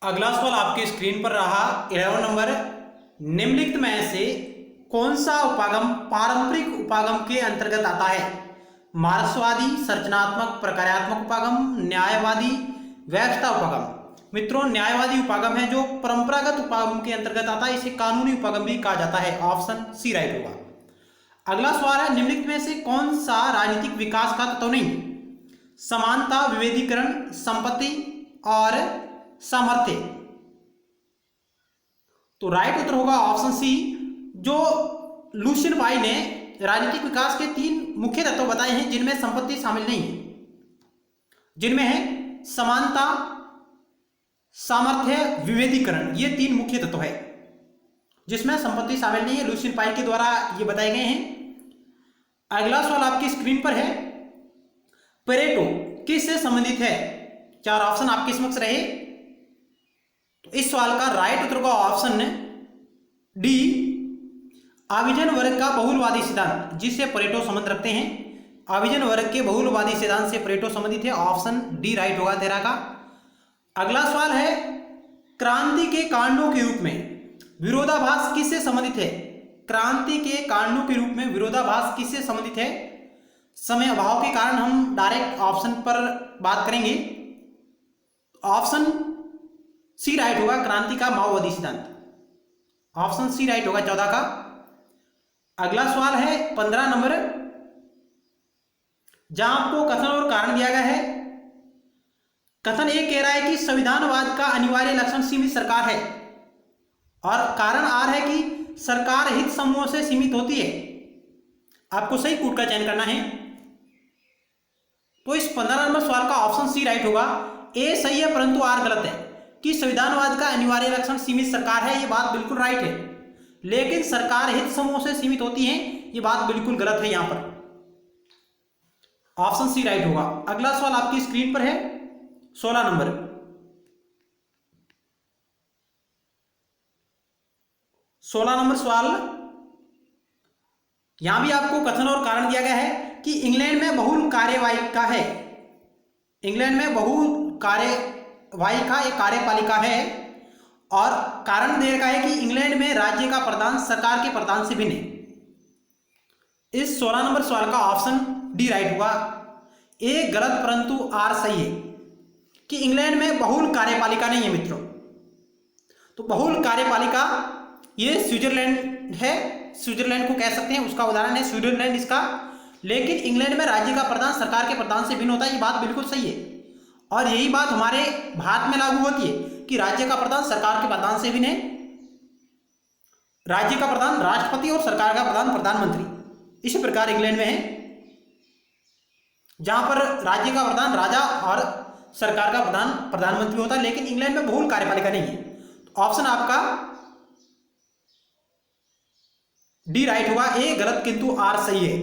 अगला सवाल आपके स्क्रीन पर रहा 11 नंबर। निम्नलिखित में से कौन सा उपागम पारंपरिक उपागम के अंतर्गत आता है? मार्क्सवादी, संरचनात्मक प्रकार्यात्मक उपागम, न्यायवादी, व्यवस्था उपागम। मित्रों, न्यायवादी उपागम है जो परंपरागत उपागम के अंतर्गत आता है। इसे कानूनी उपागम भी कहा जाता है। ऑप्शन सी राइट होगा। अगला सवाल है, निम्नलिखित में से कौन सा राजनीतिक विकास का तत्व नहीं? समानता, विभेदीकरण, संपत्ति और सामर्थ्य। तो राइट उत्तर होगा ऑप्शन सी। जो लुशियन पाई ने राजनीतिक विकास के 3 मुख्य तत्व बताए हैं जिनमें संपत्ति शामिल नहीं है, जिनमें है समानता, सामर्थ्य, विभेदीकरण। ये 3 मुख्य तत्व है जिसमें संपत्ति शामिल नहीं है। लुशियन पाई के द्वारा ये बताए गए हैं। अगला सवाल आपकी स्क्रीन पर है, पेरेटो किससे संबंधित है? 4 ऑप्शन आपके समक्ष रहे। तो इस सवाल का राइट उत्तर का ऑप्शन डी, अभिजन वर्ग का बहुलवादी सिद्धांत, जिससे पेरेटो संबंध रखते हैं। अभिजन वर्ग के बहुलवादी सिद्धांत से पेरेटो संबंधित है। ऑप्शन डी राइट होगा तेरा का। अगला सवाल है, क्रांति के कांडों के रूप में विरोधाभास किससे संबंधित है? क्रांति के कांडों के रूप में विरोधाभास किससे संबंधित है? समय अभाव के कारण हम डायरेक्ट ऑप्शन पर बात करेंगे। ऑप्शन सी राइट होगा, क्रांति का माओवादी सिद्धांत। ऑप्शन सी राइट होगा 14 का। अगला सवाल है 15 नंबर, जहां आपको कथन और कारण दिया गया है। कथन ए कह रहा है कि संविधानवाद का अनिवार्य लक्षण सीमित सरकार है, और कारण आर है कि सरकार हित समूहों से सीमित होती है। आपको सही कूट का चयन करना है। तो इस 15 नंबर सवाल का ऑप्शन सी राइट होगा। ए सही है परंतु आर गलत है कि संविधानवाद का अनिवार्य लक्षण सीमित सरकार है। ये बात बिल्कुल राइट है, लेकिन सरकार हित समूहों से सीमित होती है, ये बात बिल्कुल गलत है। यहां पर ऑप्शन सी राइट होगा। अगला सवाल आपकी स्क्रीन पर है 16 नंबर। 16 नंबर सवाल, यहां भी आपको कथन और कारण दिया गया है कि इंग्लैंड में बहुल कार्यवाहिका है। इंग्लैंड में बहुल कार्यवाहिका एक कार्यपालिका है, और कारण दे रखा है कि इंग्लैंड में राज्य का प्रधान सरकार के प्रधान से भिन्न है। इस 16 नंबर सवाल का ऑप्शन डी राइट होगा। ए गलत परंतु आर सही है कि इंग्लैंड में बहुल कार्यपालिका नहीं है मित्रों। तो बहुल कार्यपालिका ये स्विट्जरलैंड है, स्विट्जरलैंड को कह सकते हैं, उसका उदाहरण है स्विट्जरलैंड इसका। लेकिन इंग्लैंड में राज्य का प्रधान सरकार के प्रधान से भिन्न होता है। ये बात बिल्कुल सही है, और यही बात हमारे भारत में लागू होती है कि राज्य का प्रधान सरकार के प्रधान से भिन्न है। राज्य का प्रधान राष्ट्रपति और सरकार का प्रधान प्रधानमंत्री। इसी प्रकार इंग्लैंड में है, जहां पर राज्य का प्रधान राजा और सरकार का प्रधान प्रधानमंत्री होता है, लेकिन इंग्लैंड में बहुल कार्यपालिका नहीं है। तो ऑप्शन आपका डी राइट होगा। ए गलत किंतु आर सही है।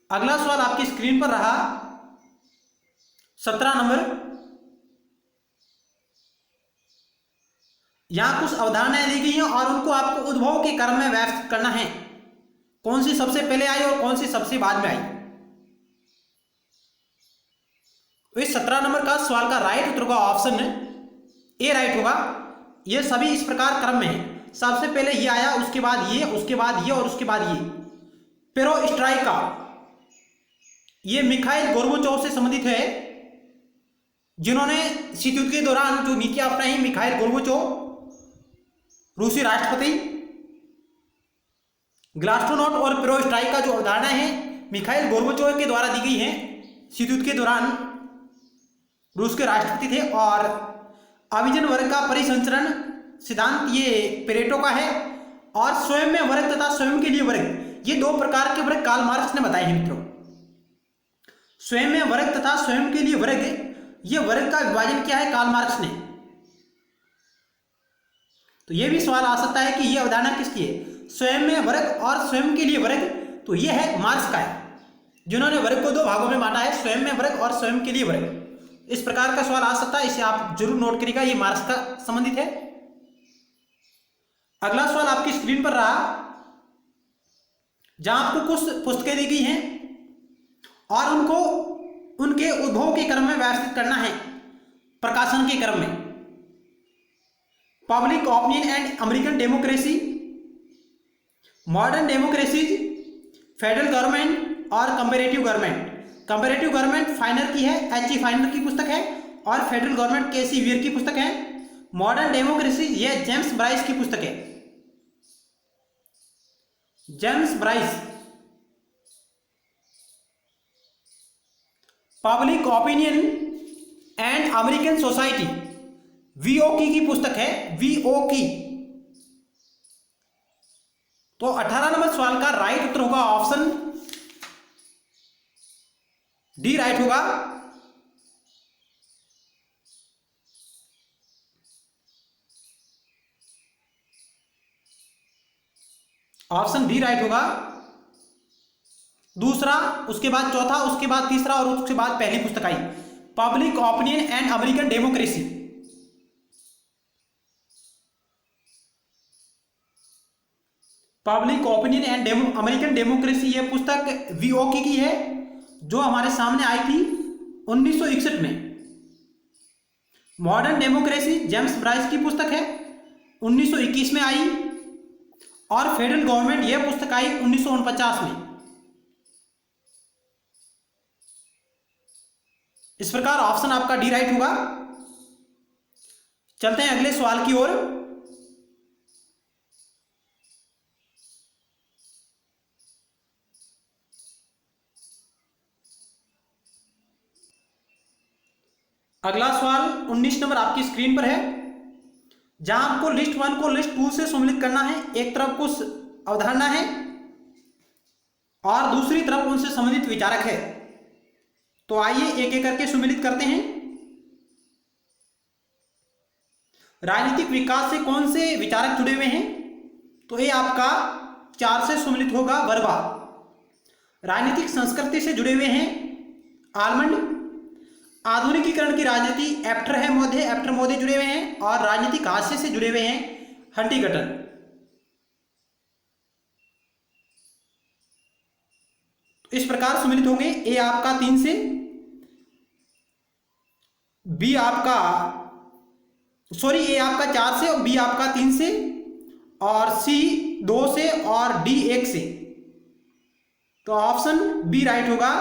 अगला सवाल आपकी स्क्रीन पर रहा 17 नंबर। यहां कुछ अवधारणाएं दी गई हैं और उनको आपको उद्भव के क्रम में व्यवस्थित करना है। कौन सी सबसे पहले आई और कौन सी सबसे बाद में आई। तो इस 17 नंबर का सवाल का राइट उत्तर का ऑप्शन ए राइट होगा। ये सभी इस प्रकार क्रम में है। सबसे पहले ये आया, उसके बाद ये, उसके बाद ये और उसके बाद ये। पेरोस्ट्राइका ये मिखाइल गोर्बाचोव से संबंधित है, जिन्होंने शीत युद्ध के दौरान जो नीतियां अपनाई। मिखाइल गोर्बाचोव रूसी राष्ट्रपति, ग्लास्नोस्ट और पेरोस्ट्राइका जो अवधारणा है मिखाइल गोर्बाचोव के द्वारा दी गई है। शीत युद्ध के दौरान रूस के राष्ट्रपति थे। और अभिजन वर्ग का परिसंचरण सिद्धांत ये पेरेटो का है। और स्वयं में वर्ग तथा स्वयं के लिए वर्ग, ये 2 प्रकार के वर्ग कार्ल मार्क्स ने बताए हैं मित्रों। स्वयं में वर्ग तथा स्वयं के लिए वर्ग, ये वर्ग का विभाजन किया है कार्ल मार्क्स ने। तो ये भी सवाल आ सकता है कि ये अवधारणा किसकी है, स्वयं में वर्ग और स्वयं के लिए वर्ग। तो ये है मार्क्स का है, जिन्होंने वर्ग को 2 भागों में बांटा है, स्वयं में वर्ग और स्वयं के लिए वर्ग। इस प्रकार का सवाल आ सकता है, इसे आप जरूर नोट करिएगा, ये मार्क्स का संबंधित है। अगला सवाल आपकी स्क्रीन पर रहा, जहां आपको कुछ पुस्तकें दी गई हैं और उनको उनके उद्भव के क्रम में व्यवस्थित करना है, प्रकाशन के क्रम में। Public opinion and American democracy, modern democracies, federal government और comparative government. Comparative government Finer की है, एच ई फाइनर की पुस्तक है, और फेडरल गवर्नमेंट के सी वीर की पुस्तक है। मॉडर्न डेमोक्रेसी ये जेम्स ब्राइस की पुस्तक है, James Bryce. Public opinion and American society V O Key की पुस्तक है, वीओकी। तो 18 नंबर सवाल का राइट उत्तर होगा ऑप्शन डी राइट होगा। ऑप्शन डी राइट होगा। दूसरा, उसके बाद चौथा, उसके बाद तीसरा और उसके बाद पहली पुस्तक आई, public opinion and American democracy. Public opinion and American democracy यह पुस्तक वीओकी की है, जो हमारे सामने आई थी 1961 में। मॉडर्न डेमोक्रेसी जेम्स ब्राइस की पुस्तक है, 1921 में आई, और फेडरल गवर्नमेंट यह पुस्तक आई 1949 में। इस प्रकार ऑप्शन आपका डी राइट होगा। चलते हैं अगले सवाल की ओर। अगला सवाल 19 नंबर आपकी स्क्रीन पर है, जहां आपको लिस्ट 1 को लिस्ट 2 से सम्मिलित करना है। एक तरफ कुछ अवधारणा है और दूसरी तरफ उनसे संबंधित विचारक है। तो आइए एक एक करके सम्मिलित करते हैं। राजनीतिक विकास से कौन से विचारक जुड़े हुए हैं? तो ये आपका 4 से सम्मिलित होगा, वर्बा। राजनीतिक संस्कृति से जुड़े हुए हैं आलमंड। आधुनिकीकरण की राजनीति एफ्टर है मोदे, एफ्टर मोदे जुड़े हुए हैं। और राजनीतिक हास्य से जुड़े हुए हैं हंटिंगटन। तो इस प्रकार सम्मिलित होंगे। ए आपका 3 से, बी आपका सॉरी ए आपका 4 से, और बी आपका 3 से, और सी 2 से, और डी 1 से। तो ऑप्शन बी राइट होगा।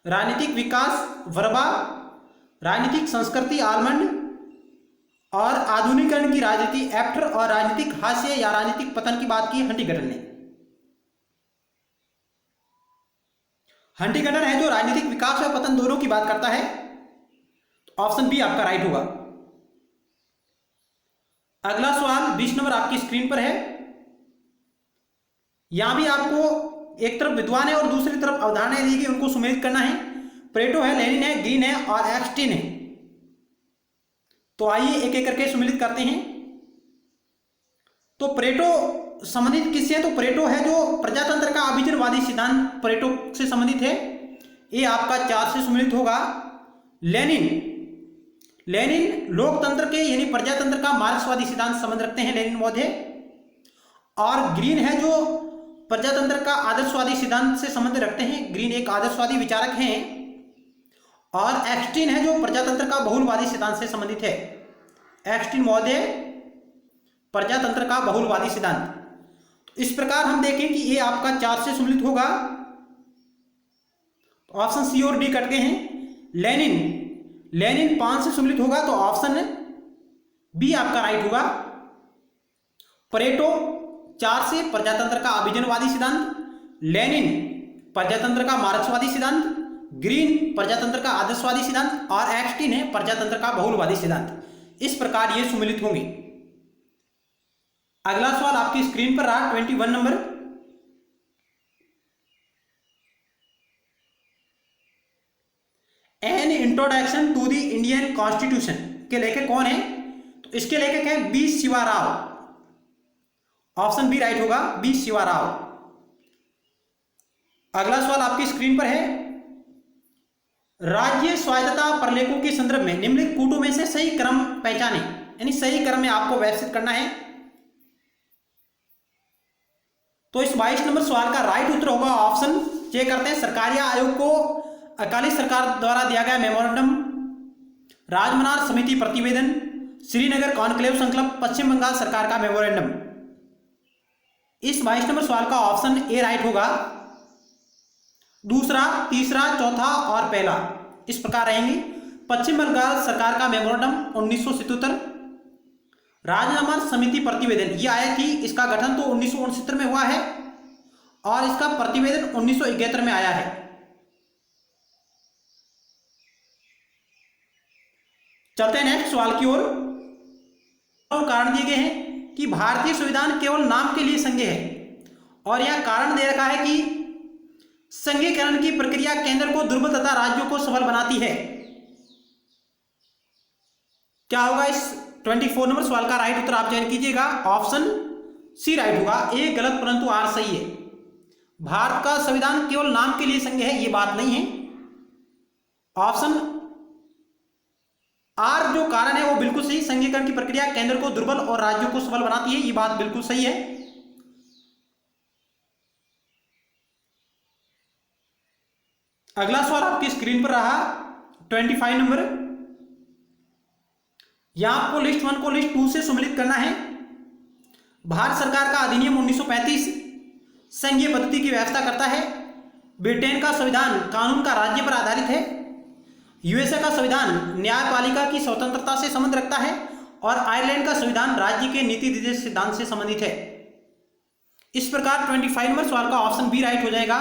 राजनीतिक विकास वर्बा, राजनीतिक संस्कृति आलमंड, और आधुनिकीकरण की राजनीति एफ्टर, और राजनीतिक हास्य या राजनीतिक पतन की बात की हंटिंगटन ने। हंटिंगटन है जो राजनीतिक विकास और पतन दोनों की बात करता है। तो ऑप्शन बी आपका राइट होगा। अगला सवाल 20 नंबर आपकी स्क्रीन पर है। यहां भी आपको एक तरफ विद्वान है और दूसरी तरफ अवधारणाएं दी गई, उनको सम्मिलित करना है। प्लेटो है, लेनिन है, ग्रीन है, और एप्स्टीन है। तो आइए एक एक करके सम्मिलित करते हैं। तो प्लेटो संबंधित किससे है? तो प्लेटो है जो प्रजातंत्र का अभिजनवादी सिद्धांत प्लेटो से संबंधित है। ये आपका 4 से सम्मिलित होगा। लेनिन, लेनिन लोकतंत्र के यानी प्रजातंत्र का मार्क्सवादी सिद्धांत संबंध रखते हैं, लेनिन महोदय। और ग्रीन है जो प्रजातंत्र का आदर्शवादी सिद्धांत से संबंध रखते हैं, ग्रीन एक आदर्शवादी विचारक हैं। और एप्स्टीन है जो प्रजातंत्र का बहुलवादी सिद्धांत से संबंधित है। एप्स्टीन महोदय प्रजातंत्र का बहुलवादी सिद्धांत। तो इस प्रकार हम देखें कि ये आपका 4 से सम्मिलित होगा। तो ऑप्शन सी और डी कट गए हैं। लेनिन, लेनिन 5 से सम्मिलित होगा, तो ऑप्शन बी आपका राइट होगा। प्लेटो 4 से प्रजातंत्र का अभिजनवादी सिद्धांत, लेनिन प्रजातंत्र का मार्क्सवादी सिद्धांत, ग्रीन प्रजातंत्र का आदर्शवादी सिद्धांत, और एप्स्टीन है प्रजातंत्र का बहुलवादी सिद्धांत। इस प्रकार ये सम्मिलित होंगे। अगला सवाल आपकी स्क्रीन पर रहा 21 number. An introduction to the Indian constitution के लेखक कौन है? तो इसके लेखक है B Shiva Rao. Option B right होगा, बी शिवा राव। अगला सवाल आपकी स्क्रीन पर है। राज्य स्वायत्तता प्रलेखों के संदर्भ में निम्नलिखित कूटों में से सही क्रम पहचाने, यानी सही क्रम में आपको व्यवस्थित करना है। तो इस 22 नंबर सवाल का राइट उत्तर होगा ऑप्शन, चेक करते हैं। सरकारी आयोग को अकाली सरकार द्वारा दिया गया मेमोरेंडम, राजमनार समिति प्रतिवेदन, श्रीनगर कॉन्क्लेव संकल्प, पश्चिम बंगाल सरकार का मेमोरेंडम। इस 22 नंबर सवाल का ऑप्शन ए राइट होगा। दूसरा, तीसरा, चौथा और पहला इस प्रकार रहेंगे। पश्चिम बंगाल सरकार का मेमोरेंडम 1977, राजीनामा समिति प्रतिवेदन ये आया थी, इसका गठन तो 1969 में हुआ है और इसका प्रतिवेदन 1971 में आया है। चलते हैं नेक्स्ट सवाल की ओर। कारण दिए गए हैं कि भारतीय संविधान केवल नाम के लिए संघीय है और यह कारण दे रखा है कि संघीकरण की प्रक्रिया केंद्र को दुर्बल तथा राज्यों को सबल बनाती है। क्या होगा इस 24 नंबर सवाल का राइट उत्तर आप चयन कीजिएगा। ऑप्शन सी राइट होगा। ए गलत परंतु आर सही है। भारत का संविधान केवल नाम के लिए संघीय है, ये बात नहीं है। ऑप्शन आर जो कारण है वो बिल्कुल सही। संघीकरण की प्रक्रिया केंद्र को दुर्बल और राज्यों को सबल बनाती है, ये बात बिल्कुल सही है। अगला सवाल आपकी स्क्रीन पर रहा 25 नंबर। यहां आपको लिस्ट 1 को लिस्ट 2 से सम्मिलित करना है। भारत सरकार का अधिनियम 1935 संघीय पद्धति की व्यवस्था करता है। ब्रिटेन का संविधान कानून का राज्य पर आधारित है। यूएसए का संविधान न्यायपालिका की स्वतंत्रता से संबंध रखता है और आयरलैंड का संविधान राज्य के नीति निर्देश सिद्धांत से संबंधित है। इस प्रकार 25 नंबर सवाल का ऑप्शन बी राइट हो जाएगा।